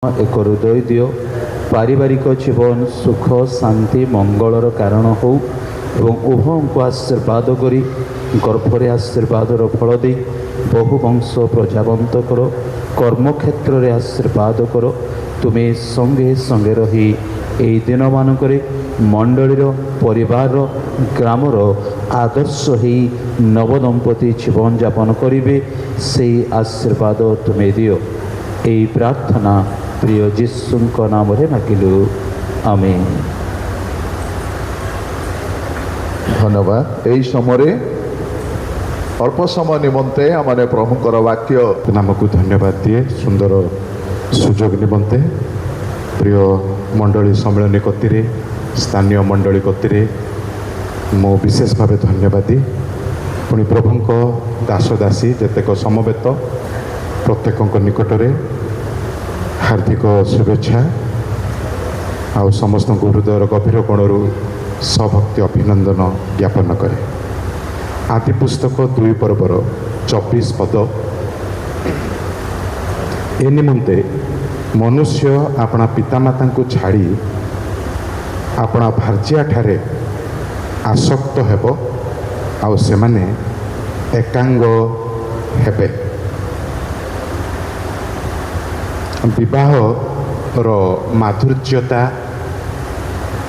एक हृदय दियो पारिवारिक जीवन सुख शांति मंगलर कारण हो एवं उभयों को आशीर्वाद करी गर्भरे आशीर्वादर फल दे बहुवंश प्रजावंत कर कर्मक्षेत्र में आशीर्वाद कर तुम्हें संगे संगे रही यही दिन मानक मंडलीर परिवार ग्रामर आदर्श ही नवदंपति जीवन यापन करेंगे से आशीर्वाद तुम्हें दियो। यही प्रार्थना प्रिय जीशुଙ୍କ नामରେ ମାଗିଲୁ आमेन। धन्यवाद। यही समय अल्प समय निमंते आमने प्रभुकर वाक्य नामक धन्यवाद दिए सुंदर सुजोग निमंते प्रिय मंडली सम्मेलन कतिरे स्थानीय मंडली कतिरे मो विशेष भाव धन्यवाद दी पुणी प्रभुंक दास दासी जेतेक समवेत प्रत्येक निकटरे हार्दिक शुभेच्छा आउ समस्त हृदय गभीर कोणर सभक्ति अभिनंदन ज्ञापन करे। आदि पुस्तक 2 पर्वर 24 पद ए निमंते मनुष्य अपना पितामाता को छाड़ी अपना भार्जिया ठारे आसक्त हेब आउ सेमाने एकांग हेबे। विवाह रो माधुर्यता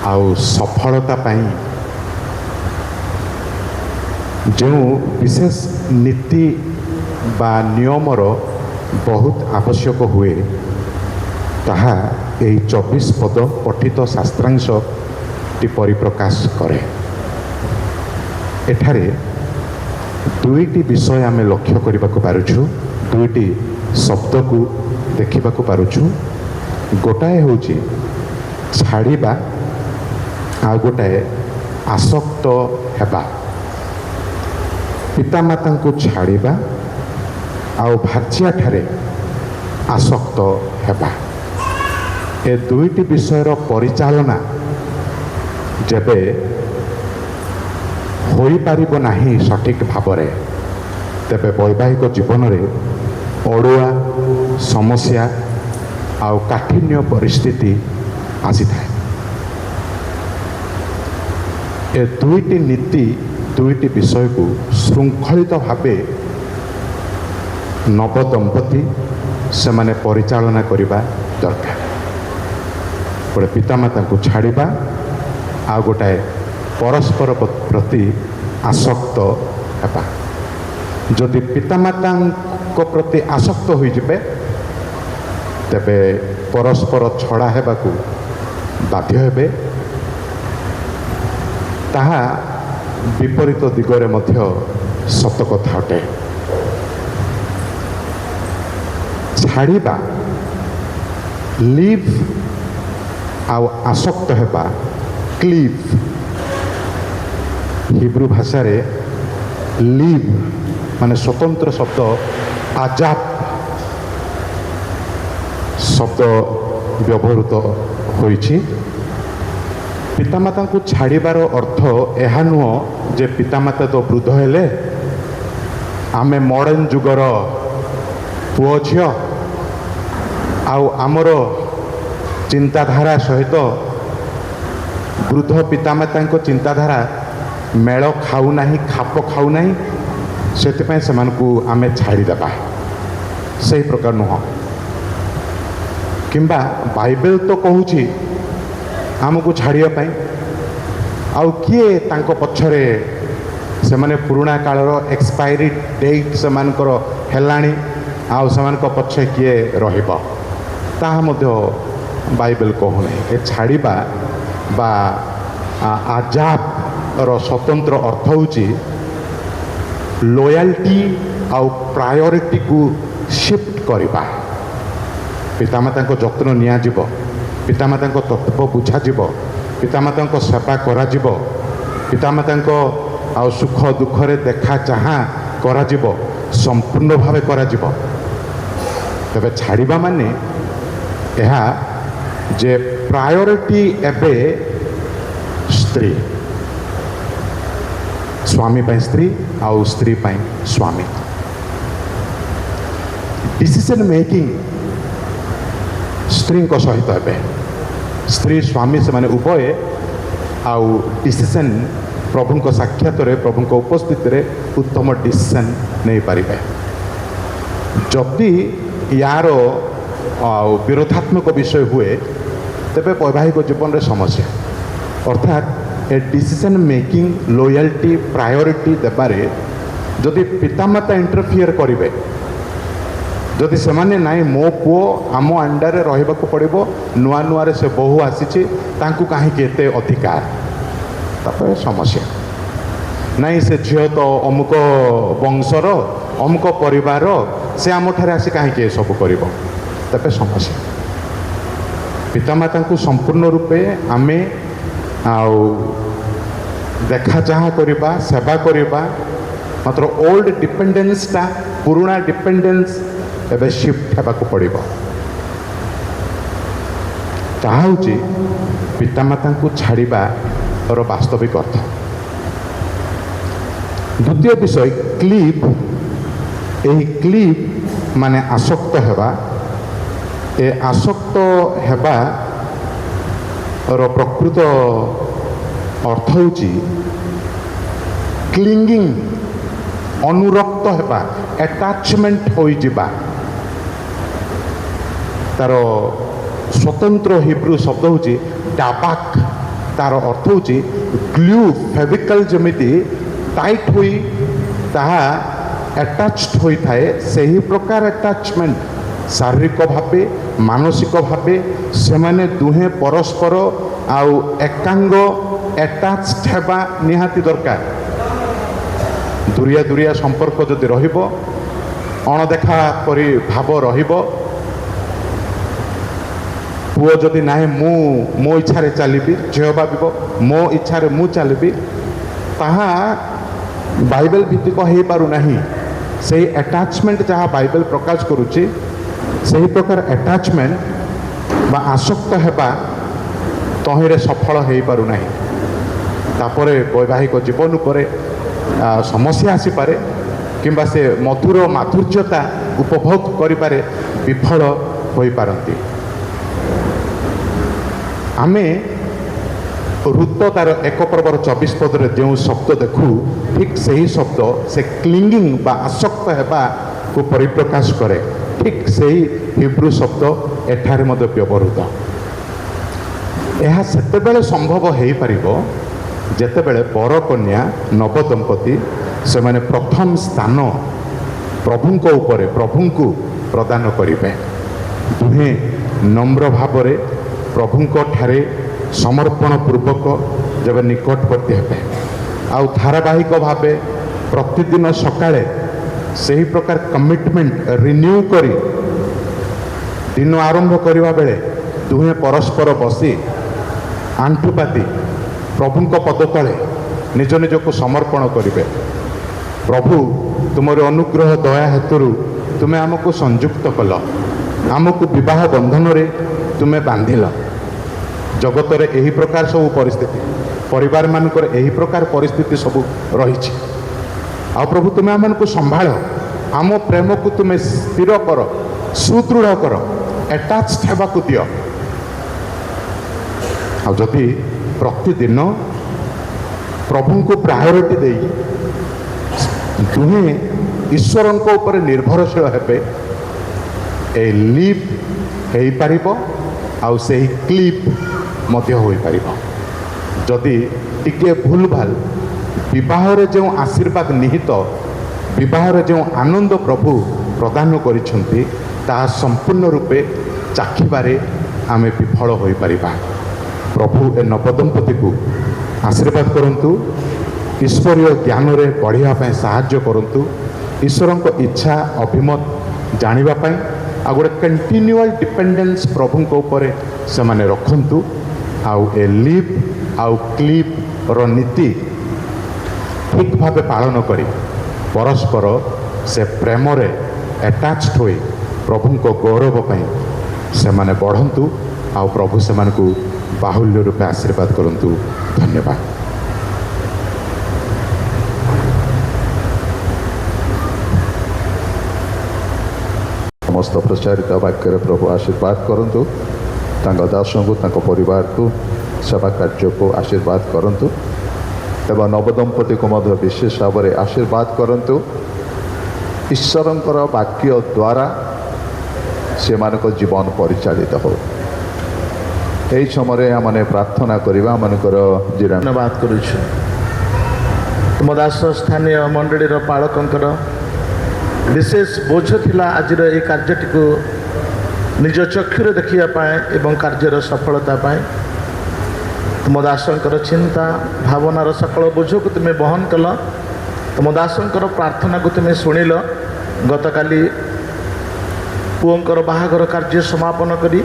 आउ सफलता पाई जो विशेष नीति बा नियमर बहुत आवश्यक हुए ताहा यही 24 पद पठित शास्त्रांश टी परिप्रकाश करे। एठारे दुईटी विषय आमे लक्ष्य करबा को पारुछु, दुईटी शब्द को देखा पारुछु। गोटाए होची छाड़िबा आ गोटाए आसक्त हेबा। पितामाता को छाड़िबा आउ भार्जिया ठारे आसक्त हेबा। ए दुईटी विषयर परिचालना जेबे होई पारिबो नाही सठिक भावरे तेबे वैवाहिक जीवन रे अड़ुआ समस्या आउ काठिन्य परिस्थिति आसी थाए। ए दुईटी नीति दुईटी विषय को श्रृंखलित भावे नवदंपति से माने परिचालना करिबा दरकार। गोटे पितामाता को छाड़िबा आ गोटाए परस्पर प्रति आसक्त हेबा। जदि पितामाता को प्रति आसक्त हो जिबे तेबे परस्पर छड़ा हेबाकू बाध्य हेबे। ताहा विपरीत दिगरे मध्य सत कथा अटे। छाड़िबा लिव आउ आसक्त हेबा क्लीव। हिब्रू भाषा रे लिव माने स्वतंत्र शब्द आजाद शब्द व्यवहृत होइछि। पितामाता को छाड़िबार अर्थ यह नुह जे पितामाता तो वृद्ध हेले आमे मॉडर्न जुगर पुओ झियो आउ आमर चिंताधारा सहित वृद्ध पितामाता को चिंताधारा मेल खाऊ नाही खाप खाऊ नाही से को आमे छाड़ीदेबा से प्रकार नुह। किंबा बाइबल तो कहूँ आमको छाड़िया आउ किए तांको पछरे से माने पुराणा कालर एक्सपायरी डेट से मानकर हेलाणी आउ से पछे किए रहिबा ताहा मध्य बाइबल कहूना। ए छाड़िबा बा आजाद रो स्वतंत्र अर्थ होची लॉयल्टी आउ प्रायोरिटी को शिफ्ट करवा। पितामाता को जत्न निया जिवो, पितामाता को तत्व बुझा जिवो, पितामाता को सेवा करा जिवो, पितामाता को आउ सुख दुख रे देखा चाहा करा जिवो, संपूर्ण भावे करा जिवो। तबे छाड़िबा माने एहा जे प्रायोरिटी एबे स्त्री स्वामी पाई स्त्री आउ स्त्री पाई स्वामी। डिसीजन मेकिंग ସ୍ତ୍ରୀଙ୍କ ସହିତ ହେବେ। ସ୍ତ୍ରୀ ସ୍ୱାମୀ ସେମାନେ ଉଭୟ ଆଉ ଡିସିସନ୍ ପ୍ରଭୁଙ୍କ ସାକ୍ଷାତରେ ପ୍ରଭୁଙ୍କ ଉପସ୍ଥିତିରେ ଉତ୍ତମ ଡିସିସନ୍ ନେଇପାରିବେ। ଯଦି ୟାର ଆଉ ବିରୋଧାତ୍ମକ ବିଷୟ ହୁଏ ତେବେ ବୈବାହିକ ଜୀବନରେ ସମସ୍ୟା, ଅର୍ଥାତ୍ ଏ ଡିସିସନ୍ ମେକିଂ ଲୟାଲ୍ଟି ପ୍ରାୟୋରିଟି ଦେବାରେ ଯଦି ପିତାମାତା ଇଣ୍ଟରଫିୟର କରିବେ, ଯଦି ସେମାନେ ନାଇଁ ମୋ ପୁଅ ଆମ ଅଣ୍ଡରରେ ରହିବାକୁ ପଡ଼ିବ, ନୂଆ ନୂଆରେ ସେ ବୋହୂ ଆସିଛି ତାଙ୍କୁ କାହିଁକି ଏତେ ଅଧିକାର, ତାପରେ ସମସ୍ୟା। ନାଇଁ ସେ ଝିଅ ତ ଅମୁକ ବଂଶର ଅମୁକ ପରିବାର, ସେ ଆମଠାରେ ଆସି କାହିଁକି ଏସବୁ କରିବ, ତେବେ ସମସ୍ୟା। ପିତାମାତାଙ୍କୁ ସମ୍ପୂର୍ଣ୍ଣ ରୂପେ ଆମେ ଆଉ ଦେଖା ଚାହାଁ କରିବା, ସେବା କରିବା, ମାତ୍ର ଓଲ୍ଡ ଡିପେଣ୍ଡେନ୍ସଟା ପୁରୁଣା ଡିପେଣ୍ଡେନ୍ସ ଏବେ ସିଫ୍ଟ ହେବାକୁ ପଡ଼ିବ। ତାହା ହେଉଛି ପିତାମାତାଙ୍କୁ ଛାଡ଼ିବାର ବାସ୍ତବିକ ଅର୍ଥ। ଦ୍ୱିତୀୟ ବିଷୟ କ୍ଲିପ୍। ଏହି କ୍ଲିପ୍ ମାନେ ଆସକ୍ତ ହେବା। ଏ ଆସକ୍ତ ହେବାର ପ୍ରକୃତ ଅର୍ଥ ହେଉଛି କ୍ଲିଙ୍ଗିଂ, ଅନୁରକ୍ତ ହେବା, ଆଟାଚମେଣ୍ଟ ହୋଇଯିବା। ତାର ସ୍ୱତନ୍ତ୍ର ହିବ୍ରୁ ଶବ୍ଦ ହେଉଛି ଡାବାକ୍। ତାର ଅର୍ଥ ହେଉଛି ଗ୍ଲୁ, ଫେଭିକଲ୍ ଯେମିତି ଟାଇଟ୍ ହୋଇ ତାହା ଆଟାଚ୍ଡ ହୋଇଥାଏ, ସେହି ପ୍ରକାର ଆଟାଚମେଣ୍ଟ ଶାରୀରିକ ଭାବେ ମାନସିକ ଭାବେ ସେମାନେ ଦୁହେଁ ପରସ୍ପର ଆଉ ଏକାଙ୍ଗ ଆଟାଚ୍ଡ ହେବା ନିହାତି ଦରକାର। ଦୁରିଆ ଦୁରିଆ ସମ୍ପର୍କ ଯଦି ରହିବ, ଅଣଦେଖା ପରି ଭାବ ରହିବ, ପୁଅ ଯଦି ନାହିଁ ମୁଁ ମୋ ଇଚ୍ଛାରେ ଚାଲିବି, ଝିଅ ଭାବିବ ମୋ ଇଚ୍ଛାରେ ମୁଁ ଚାଲିବି, ତାହା ବାଇବେଲ ଭିତ୍ତିକ ହୋଇପାରୁନାହିଁ। ସେହି ଆଟାଚମେଣ୍ଟ ଯାହା ବାଇବେଲ ପ୍ରକାଶ କରୁଛି, ସେହି ପ୍ରକାର ଆଟାଚମେଣ୍ଟ ବା ଆସକ୍ତ ହେବା ତହିଁରେ ସଫଳ ହୋଇପାରୁନାହିଁ। ତାପରେ ବୈବାହିକ ଜୀବନ ଉପରେ ସମସ୍ୟା ଆସିପାରେ, କିମ୍ବା ସେ ମଧୁର ମାଧୁର୍ଯ୍ୟତା ଉପଭୋଗ କରିବାରେ ବିଫଳ ହୋଇପାରନ୍ତି। ଆମେ ଋତ ତାର 1 ପର୍ବର 24 ପଦରେ ଯେଉଁ ଶବ୍ଦ ଦେଖୁ, ଠିକ୍ ସେହି ଶବ୍ଦ ସେ କ୍ଲିଙ୍ଗିଂ ବା ଆସକ୍ତ ହେବାକୁ ପରିପ୍ରକାଶ କରେ। ଠିକ୍ ସେହି ହିବ୍ରୁ ଶବ୍ଦ ଏଠାରେ ମଧ୍ୟ ବ୍ୟବହୃତ। ଏହା ସେତେବେଳେ ସମ୍ଭବ ହୋଇପାରିବ ଯେତେବେଳେ ବର କନ୍ୟା ନବଦମ୍ପତି ସେମାନେ ପ୍ରଥମ ସ୍ଥାନ ପ୍ରଭୁଙ୍କ ଉପରେ ପ୍ରଭୁଙ୍କୁ ପ୍ରଦାନ କରିବେ। ଦୁହେଁ ନମ୍ର ଭାବରେ ପ୍ରଭୁଙ୍କ ଠାରେ ସମର୍ପଣ ପୂର୍ବକ ଯେବେ ନିକଟବର୍ତ୍ତୀ ହେବେ, ଆଉ ଧାରାବାହିକ ଭାବେ ପ୍ରତିଦିନ ସକାଳେ ସେହି ପ୍ରକାର କମିଟମେଣ୍ଟ ରିନ୍ୟୁ କରି ଦିନ ଆରମ୍ଭ କରିବା ବେଳେ ଦୁହେଁ ପରସ୍ପର ବସି ଆଣ୍ଠୁପାତି ପ୍ରଭୁଙ୍କ ପଦ ତଳେ ନିଜ ନିଜକୁ ସମର୍ପଣ କରିବେ। ପ୍ରଭୁ ତୁମର ଅନୁଗ୍ରହ ଦୟା ହେତୁରୁ ତୁମେ ଆମକୁ ସଂଯୁକ୍ତ କଲ, ଆମକୁ ବିବାହ ବନ୍ଧନରେ ତୁମେ ବାନ୍ଧିଲ। ଜଗତରେ ଏହି ପ୍ରକାର ସବୁ ପରିସ୍ଥିତି, ପରିବାରମାନଙ୍କର ଏହି ପ୍ରକାର ପରିସ୍ଥିତି ସବୁ ରହିଛି। ଆଉ ପ୍ରଭୁ ତୁମେ ଆମମାନଙ୍କୁ ସମ୍ଭାଳ, ଆମ ପ୍ରେମକୁ ତୁମେ ସ୍ଥିର କର, ସୁଦୃଢ଼ କର, ଆଟାଚ୍ଡ ହେବାକୁ ଦିଅ। ଆଉ ଯଦି ପ୍ରତିଦିନ ପ୍ରଭୁଙ୍କୁ ପ୍ରାୟୋରିଟି ଦେଇ ଦୁହେଁ ଈଶ୍ୱରଙ୍କ ଉପରେ ନିର୍ଭରଶୀଳ ହେବେ, ଏ ଲିପ୍ ହେଇପାରିବ, ଆଉ ସେହି କ୍ଲିପ୍ ମଧ୍ୟ ହୋଇପାରିବ। ଯଦି ଟିକିଏ ଭୁଲ ଭାଲ ବିବାହରେ ଯେଉଁ ଆଶୀର୍ବାଦ ନିହିତ, ବିବାହରେ ଯେଉଁ ଆନନ୍ଦ ପ୍ରଭୁ ପ୍ରଦାନ କରିଛନ୍ତି, ତାହା ସମ୍ପୂର୍ଣ୍ଣ ରୂପେ ଚାଖିବାରେ ଆମେ ବିଫଳ ହୋଇପାରିବା। ପ୍ରଭୁ ଏ ନବଦମ୍ପତିକୁ ଆଶୀର୍ବାଦ କରନ୍ତୁ, ଈଶ୍ୱରୀୟ ଜ୍ଞାନରେ ବଢ଼ିବା ପାଇଁ ସାହାଯ୍ୟ କରନ୍ତୁ, ଈଶ୍ୱରଙ୍କ ଇଚ୍ଛା ଅଭିମତ ଜାଣିବା ପାଇଁ ଆଉ ଗୋଟେ କଣ୍ଟିନ୍ୟୁଆଲ୍ ଡିପେଣ୍ଡେନ୍ସ ପ୍ରଭୁଙ୍କ ଉପରେ ସେମାନେ ରଖନ୍ତୁ। ଆଉ ଏ ଲିପ୍ ଆଉ କ୍ଲିପ୍ର ନୀତି ଠିକ୍ ଭାବେ ପାଳନ କରି ପରସ୍ପର ସେ ପ୍ରେମରେ ଆଟାଚ୍ଡ ହୋଇ ପ୍ରଭୁଙ୍କ ଗୌରବ ପାଇଁ ସେମାନେ ବଢ଼ନ୍ତୁ। ଆଉ ପ୍ରଭୁ ସେମାନଙ୍କୁ ବାହୁଲ୍ୟ ରୂପେ ଆଶୀର୍ବାଦ କରନ୍ତୁ। ଧନ୍ୟବାଦ। ସମସ୍ତ ପ୍ରଚାରିତ ବାକ୍ୟରେ ପ୍ରଭୁ ଆଶୀର୍ବାଦ କରନ୍ତୁ। ତାଙ୍କ ଦାସଙ୍କୁ ତାଙ୍କ ପରିବାରକୁ ସେବା କାର୍ଯ୍ୟକୁ ଆଶୀର୍ବାଦ କରନ୍ତୁ ଏବଂ ନବଦମ୍ପତିକୁ ମଧ୍ୟ ବିଶେଷ ଭାବରେ ଆଶୀର୍ବାଦ କରନ୍ତୁ। ଈଶ୍ୱରଙ୍କର ବାକ୍ୟ ଦ୍ୱାରା ସେମାନଙ୍କ ଜୀବନ ପରିଚାଳିତ ହେଉ। ଏହି ସମୟରେ ଆମେ ପ୍ରାର୍ଥନା କରିବା ଆମମାନଙ୍କର ଧନ୍ୟବାଦ କରୁଛୁ। ତୁମ ଦାସ ସ୍ଥାନୀୟ ମଣ୍ଡଳୀର ପାଳକଙ୍କର ବିଶେଷ ବୋଝ ଥିଲା ଆଜିର ଏହି କାର୍ଯ୍ୟଟିକୁ ନିଜ ଚକ୍ଷୁରେ ଦେଖିବା ପାଇଁ ଏବଂ କାର୍ଯ୍ୟର ସଫଳତା ପାଇଁ। ତୁମ ଦାସଙ୍କର ଚିନ୍ତା ଭାବନାର ସକଳ ବୋଝକୁ ତୁମେ ବହନ କଲ। ତୁମ ଦାସଙ୍କର ପ୍ରାର୍ଥନାକୁ ତୁମେ ଶୁଣିଲ। ଗତକାଲି ପୁଅଙ୍କର ବାହାଘର କାର୍ଯ୍ୟ ସମାପନ କରି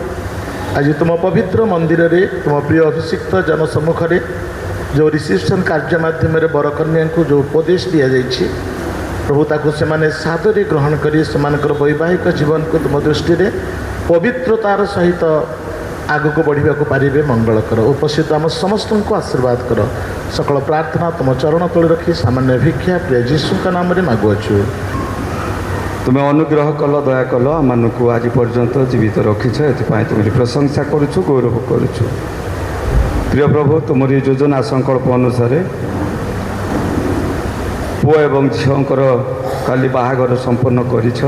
ଆଜି ତୁମ ପବିତ୍ର ମନ୍ଦିରରେ ତୁମ ପ୍ରିୟ ଅଭିଷିକ୍ତ ଜନ ସମ୍ମୁଖରେ ଯେଉଁ ରିସେପସନ୍ କାର୍ଯ୍ୟ ମାଧ୍ୟମରେ ବରକନ୍ୟାଙ୍କୁ ଯେଉଁ ଉପଦେଶ ଦିଆଯାଇଛି ପ୍ରଭୁ ତାକୁ ସେମାନେ ସାଦରେ ଗ୍ରହଣ କରି ସେମାନଙ୍କର ବୈବାହିକ ଜୀବନକୁ ତୁମ ଦୃଷ୍ଟିରେ ପବିତ୍ରତାର ସହିତ ଆଗକୁ ବଢ଼ିବାକୁ ପାରିବେ। ମଙ୍ଗଳ କର। ଉପସ୍ଥିତ ଆମ ସମସ୍ତଙ୍କୁ ଆଶୀର୍ବାଦ କର। ସକଳ ପ୍ରାର୍ଥନା ତୁମ ଚରଣ ତଳେ ରଖି ସାମାନ୍ୟ ଭିକ୍ଷା ପ୍ରିୟ ଯୀଶୁଙ୍କ ନାମରେ ମାଗୁଅଛୁ। ତୁମେ ଅନୁଗ୍ରହ କଲ, ଦୟା କଲ, ଆମମାନଙ୍କୁ ଆଜି ପର୍ଯ୍ୟନ୍ତ ଜୀବିତ ରଖିଛ। ଏଥିପାଇଁ ତୁମରି ପ୍ରଶଂସା କରୁଛୁ, ଗୌରବ କରୁଛୁ। ପ୍ରିୟ ପ୍ରଭୁ, ତୁମରି ଯୋଜନା ସଂକଳ୍ପ ଅନୁସାରେ ପୁଅ ଏବଂ ଝିଅଙ୍କର କାଲି ବାହାଘର ସମ୍ପନ୍ନ କରିଛ।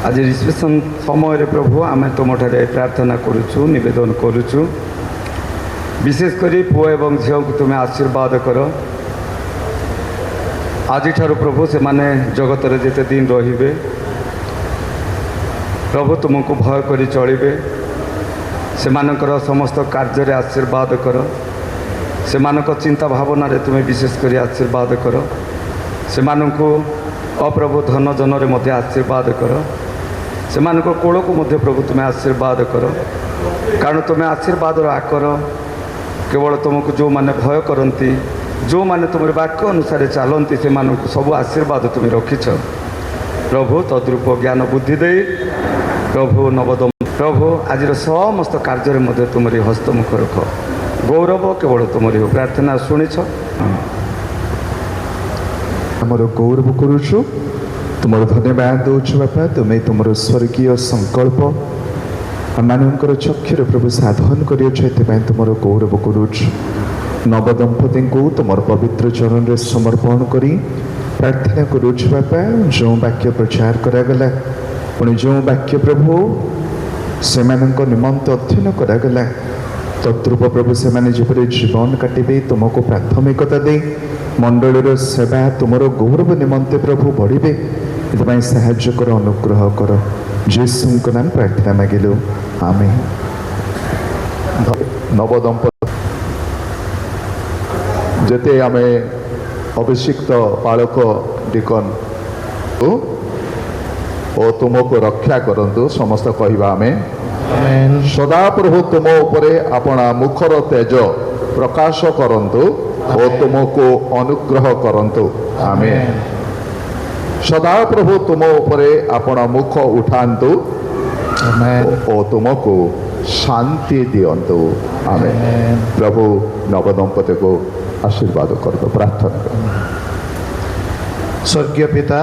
ଆଜି ରିସେପସନ୍ ସମୟରେ ପ୍ରଭୁ ଆମେ ତୁମଠାରେ ପ୍ରାର୍ଥନା କରୁଛୁ, ନିବେଦନ କରୁଛୁ। ବିଶେଷ କରି ପୁଅ ଏବଂ ଝିଅଙ୍କୁ ତୁମେ ଆଶୀର୍ବାଦ କର। ଆଜିଠାରୁ ପ୍ରଭୁ ସେମାନେ ଜଗତରେ ଯେତେ ଦିନ ରହିବେ ପ୍ରଭୁ ତୁମକୁ ଭୟ କରି ଚଳିବେ। ସେମାନଙ୍କର ସମସ୍ତ କାର୍ଯ୍ୟରେ ଆଶୀର୍ବାଦ କର। ସେମାନଙ୍କ ଚିନ୍ତା ଭାବନାରେ ତୁମେ ବିଶେଷ କରି ଆଶୀର୍ବାଦ କର। ସେମାନଙ୍କୁ ଅପ୍ରଭୁ ଧନ ଜନରେ ମଧ୍ୟ ଆଶୀର୍ବାଦ କର। ସେମାନଙ୍କ କୋଳକୁ ମଧ୍ୟ ପ୍ରଭୁ ତୁମେ ଆଶୀର୍ବାଦ କର। କାରଣ ତୁମେ ଆଶୀର୍ବାଦର ଆକର କେବଳ ତୁମକୁ ଯେଉଁମାନେ ଭୟ କରନ୍ତି, ଯେଉଁମାନେ ତୁମର ବାକ୍ୟ ଅନୁସାରେ ଚାଲନ୍ତି ସେମାନଙ୍କୁ ସବୁ ଆଶୀର୍ବାଦ ତୁମେ ରଖିଛ। ପ୍ରଭୁ ତଦ୍ରୂପ ଜ୍ଞାନ ବୁଦ୍ଧି ଦେଇ ପ୍ରଭୁ ଆଜିର ସମସ୍ତ କାର୍ଯ୍ୟରେ ମଧ୍ୟ ତୁମରି ହସ୍ତମୁଖ ରଖ। ଗୌରବ କେବଳ ତୁମରି ପ୍ରାର୍ଥନା ଶୁଣିଛ। ଆମର ଗୌରବ କରୁଛୁ, ତୁମର ଧନ୍ୟବାଦ ଦେଉଛୁ ବାପା। ତୁମେ ତୁମର ସ୍ୱର୍ଗୀୟ ସଂକଳ୍ପ ଆମମାନଙ୍କର ଚକ୍ଷୁରେ ପ୍ରଭୁ ସାଧନ କରିଅଛ। ଏଥିପାଇଁ ତୁମର ଗୌରବ କରୁଛୁ। ନବଦମ୍ପତିଙ୍କୁ ତୁମର ପବିତ୍ର ଚରଣରେ ସମର୍ପଣ କରି ପ୍ରାର୍ଥନା କରୁଛୁ ବାପା। ଯେଉଁ ବାକ୍ୟ ପ୍ରଚାର କରାଗଲା, ପୁଣି ଯେଉଁ ବାକ୍ୟ ପ୍ରଭୁ ସେମାନଙ୍କ ନିମନ୍ତେ ଅଧ୍ୟୟନ କରାଗଲା, ତଦ୍ରୂପ ପ୍ରଭୁ ସେମାନେ ଯେପରି ଜୀବନ କାଟିବେ ତୁମକୁ ପ୍ରାଥମିକତା ଦେଇ ମଣ୍ଡଳୀର ସେବା ତୁମର ଗୌରବ ନିମନ୍ତେ ପ୍ରଭୁ ବଢ଼ିବେ। ଏଥିପାଇଁ ସାହାଯ୍ୟ କର, ଅନୁଗ୍ରହ କର। ଯୀଶୁଙ୍କ ନାମ ପ୍ରାର୍ଥନା ମାଗିଲୁ, ଆମେନ୍। ନବଦମ୍ପତି ଯେତେ ଆମେ ଅଭିଷିକ୍ତ ପାଳକ ଡିକନ ଓ ତୁମକୁ ରକ୍ଷା କରନ୍ତୁ। ସମସ୍ତ କହିବା ଆମେ ସଦାପ୍ରଭୁ ତୁମ ଉପରେ ଆପଣା ମୁଖର ତେଜ ପ୍ରକାଶ କରନ୍ତୁ ଓ ତୁମକୁ ଅନୁଗ୍ରହ କରନ୍ତୁ। ଆମେନ୍। ସଦାପ୍ରଭୁ ତୁମ ଉପରେ ଆପଣା ମୁଖ ଉଠାନ୍ତୁ ଓ ତୁମକୁ ଶାନ୍ତି ଦିଅନ୍ତୁ। ଆମେନ୍। ପ୍ରଭୁ ନବଦମ୍ପତିକୁ ଆଶୀର୍ବାଦ କରନ୍ତୁ। ପ୍ରାର୍ଥନା କର। ସ୍ୱର୍ଗୀୟ ପିତା,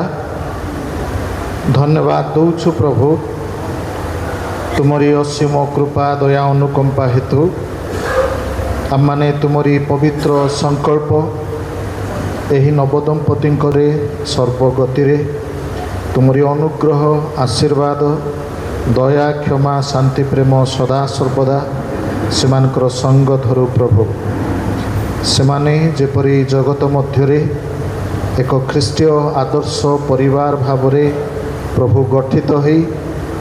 ଧନ୍ୟବାଦ ଦେଉଛୁ ପ୍ରଭୁ ତୁମରି ଅସୀମ କୃପା ଦୟା ଅନୁକମ୍ପା ହେତୁ ଆମମାନେ ତୁମରି ପବିତ୍ର ସଂକଳ୍ପ ଏହି ନବଦମ୍ପତିଙ୍କରେ ସର୍ବଗତିରେ ତୁମରି ଅନୁଗ୍ରହ, ଆଶୀର୍ବାଦ, ଦୟା, କ୍ଷମା, ଶାନ୍ତି, ପ୍ରେମ ସଦା ସର୍ବଦା ସେମାନଙ୍କର ସଙ୍ଗ ଧରୁ ପ୍ରଭୁ। ସେମାନେ ଯେପରି ଜଗତ ମଧ୍ୟରେ ଏକ ଖ୍ରୀଷ୍ଟୀୟ ଆଦର୍ଶ ପରିବାର ଭାବରେ ପ୍ରଭୁ ଗଠିତ ହୋଇ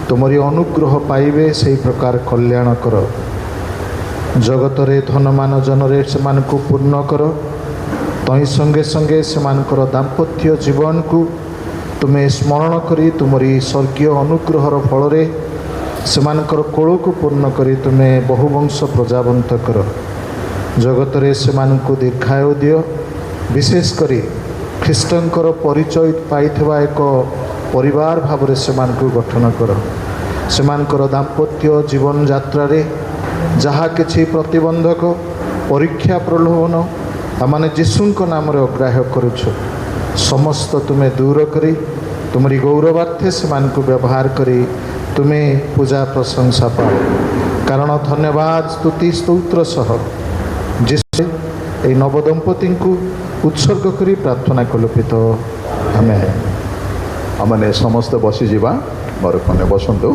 ତୁମରି ଅନୁଗ୍ରହ ପାଇବେ, ସେହି ପ୍ରକାର କଲ୍ୟାଣ କର। ଜଗତରେ ଧନମାନ ଜନରେ ସେମାନଙ୍କୁ ପୂର୍ଣ୍ଣ କର। ତହିଁ ସଙ୍ଗେ ସଙ୍ଗେ ସେମାନଙ୍କର ଦାମ୍ପତ୍ୟ ଜୀବନକୁ ତୁମେ ସ୍ମରଣ କରି ତୁମରି ସ୍ୱର୍ଗୀୟ ଅନୁଗ୍ରହର ଫଳରେ ସେମାନଙ୍କର କୋଳକୁ ପୂର୍ଣ୍ଣ କରି ତୁମେ ବହୁବଂଶ ପ୍ରଜାବନ୍ତ କର। ଜଗତରେ ସେମାନଙ୍କୁ ଦୀର୍ଘାୟୁ ଦିଅ। ବିଶେଷ କରି ଖ୍ରୀଷ୍ଟଙ୍କର ପରିଚୟ ପାଇଥିବା ଏକ ପରିବାର ଭାବରେ ସେମାନଙ୍କୁ ଗଠନ କର। ସେମାନଙ୍କର ଦାମ୍ପତ୍ୟ ଜୀବନଯାତ୍ରାରେ ଯାହା କିଛି ପ୍ରତିବନ୍ଧକ, ପରୀକ୍ଷା, ପ୍ରଲୋଭନ ଆମମାନେ ଯୀଶୁଙ୍କ ନାମରେ ଅଗ୍ରାହ୍ୟ କରୁଛୁ, ସମସ୍ତ ତୁମେ ଦୂର କରି तुमरी गौरवार्थे से व्यवहार करी तुम्हें पूजा प्रशंसा पाओ कारण धन्यवाद स्तुति स्तोत्र सह जिससे ये नवदंपति को उत्सर्ग करी प्रार्थना कलु पित आमेन। आमने समस्त बसीजा मोर कने बसतु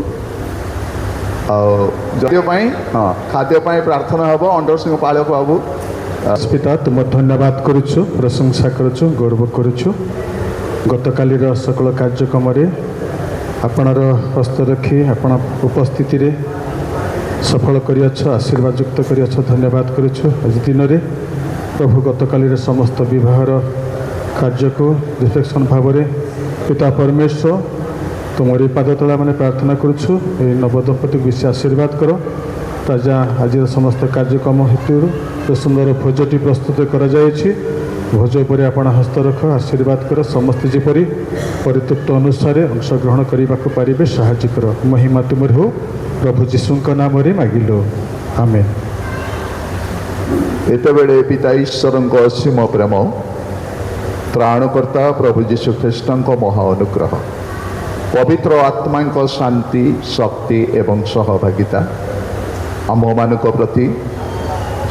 खाद्यपाई हाँ खाद्यपाई प्रार्थना हम अंडर सिंह पालक बाबू पिता तुम धन्यवाद करुछु प्रशंसा करुछु गौरव करुछु गतकालीर सकल कार्यक्रम आपणर हस्त रखी आपण उपस्थिति रे सफल करियछ आशीर्वाद युक्त करियछ धन्यवाद करुछु आज दिन रे प्रभु गतकालीर समस्त विवाहर कार्य को रिफ्लेक्शन भाव में पिता परमेश्वर तुमरी पाद तला मैंने प्रार्थना करुछु नवदंपति विषय आशीर्वाद कर राजा आज समस्त कार्यक्रम हेतु जो सुंदर भोजटी प्रस्तुत कर भोज पर आप हस्त रख आशीर्वाद कर समस्त जीपरी परितृप्त अनुसार अंशग्रहण करने को पारे साहाय्य कर महिमा तुमर हो प्रभु जीशु नाम मागिलो आमेन। एतबेले पिता ईश्वर असीम प्रेम त्राणकर्ता प्रभु जीशु ख्रीष्ट महा अनुग्रह पवित्र आत्मा शांति शक्ति एवं सहभागिता आम मान प्रति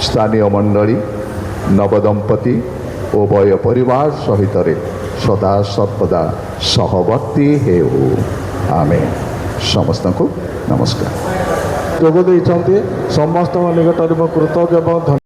स्थानीय मंडली नवदंपति उभय परिवार सहित सदा सर्वदा सहवर्ती हे आमेन। समस्त को नमस्कार। जोग समस्त निकट कृतज्ञ